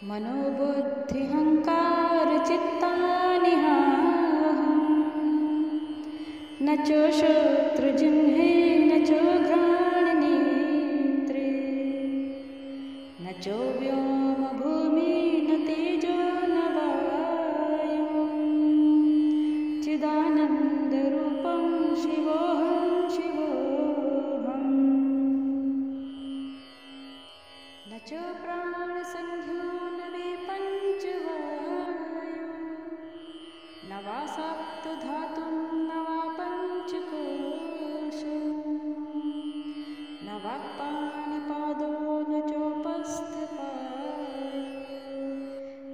मनोबुद्धिहङ्कारचित्तानिहाहं न च शत्रुजिह्वे न च घ्राणनेत्रे न च व्योमभूमि न तेजो न वायुः चिदानन्दरूपं शिवोऽहं शिवोऽहम् न च प्राणसंज्ञो न वे पञ्चवायुः न वा सप्तधातुं न वा पञ्चकोशो न वाक्पाणिपादो न चोपस्थपायो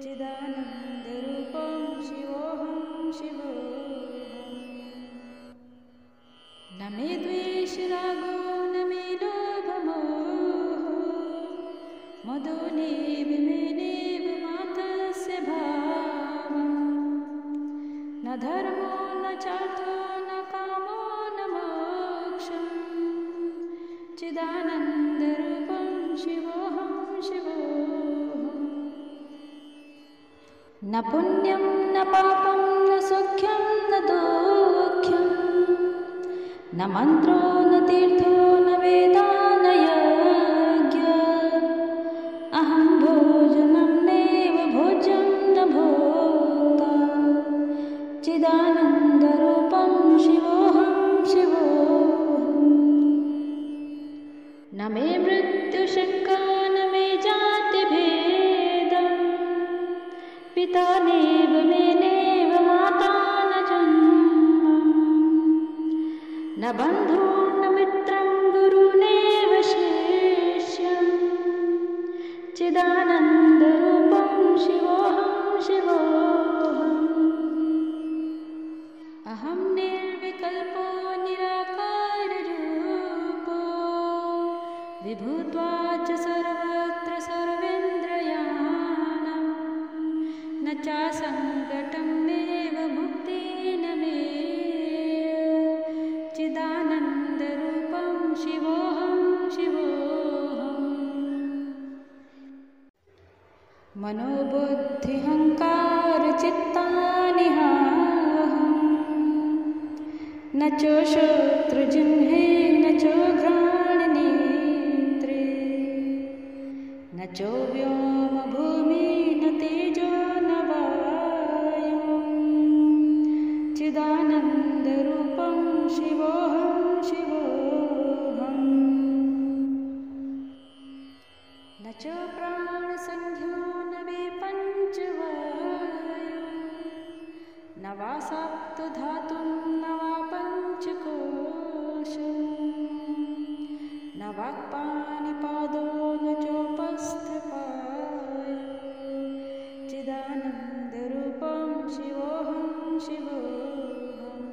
चिदानन्दरूपं शिवोऽहं शिवोऽहम् न मे द्वेषरागो न मे लोभमोहो मदो नेव मे नेव मातस्य भावः न धर्मो न चार्थो न कामो न मोक्षः चिदानन्दरूपं शिवोऽहं शिवोऽहम् न पुण्यं न पापं न सौख्यं न दुःखं न मन्त्रो न तीर्थो न वेदा न यज्ञः अहं भोजनं नैव भोज्यं न भोक्ता चिदानन्दरूपं शिवोऽहं शिवोऽहम् न मे मृत्युशङ्का न मे जातिभेदः पिता नैव मे नैव माता न जन्म न बन्धो न मित्रं गुरुनेव शिष्यं चिदानन्दरूपं शिवोऽहं शिवोऽहम् अहं निर्विकल्पो निराकाररूपो विभूत्वाच सर्वत्र सर्वेन्द्रियाणां न चासङ्कटं नैव मुक्तिर्न मे चिदानन्दरूपं शिवोऽहं शिवोऽहम् मनोबुद्धिहङ्कारचित्तानिहाहं न च शत्रुजिह्वे न च घ्राणनेत्रे न च व्योमभूमि न तेजो न वायुः चिदानन्दरूपं शिवोऽहं शिवोऽहम् न च प्राणसंज्ञो न वे पञ्चवायुः न वा सप्तधातुं न वा पञ्चकोशो न वाक्पाणिपादो न चोपस्थपायो चिदानन्दरूपं शिवोऽहं शिवोऽहम्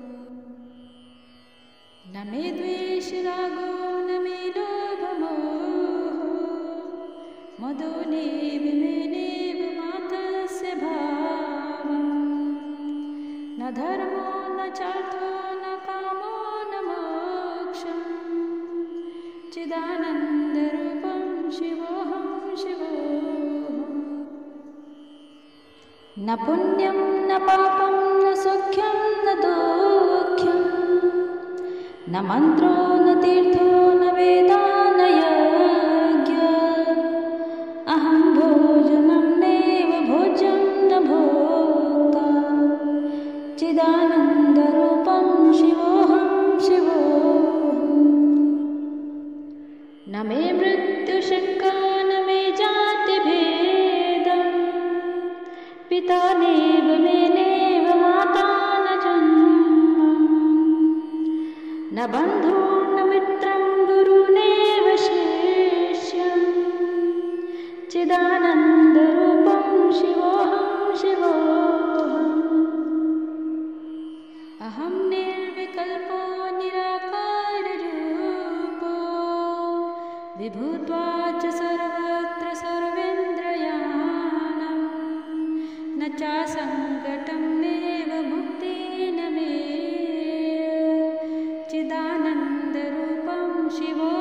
न मे द्वेषरागो न मे लोभमोहो मदो नैव मे नैव मातस्य भावः न धर्मो न चार्थो न कामो न मोक्षः चिदानन्दरूपं शिवोऽहं शिवोऽहम् न पुण्यं न पापं न सौख्यं न दुःखं न मन्त्रो न तीर्थो न वेदा न यज्ञः अहं भोजनं नैव भोज्यं न भोक्ता चिदानन्दरूपं शिवोऽहं शिवोऽहम् न मे मृत्युशङ्का न मे जातिभेदः पिता नैव मे नैव माता न जन्म न बन्धो न मित्रं गुरुनेव शिष्यं चिदानन्दरूपं शिवोऽहं शिवोऽहम् अहं निर्विकल्पो निराकाररूपो विभूत्वाच सर्वत्र सर्वेन्द्रियाणां न चासङ्कटं नैव मुक्तिर्न मे चिदानन्दरूपं शिवो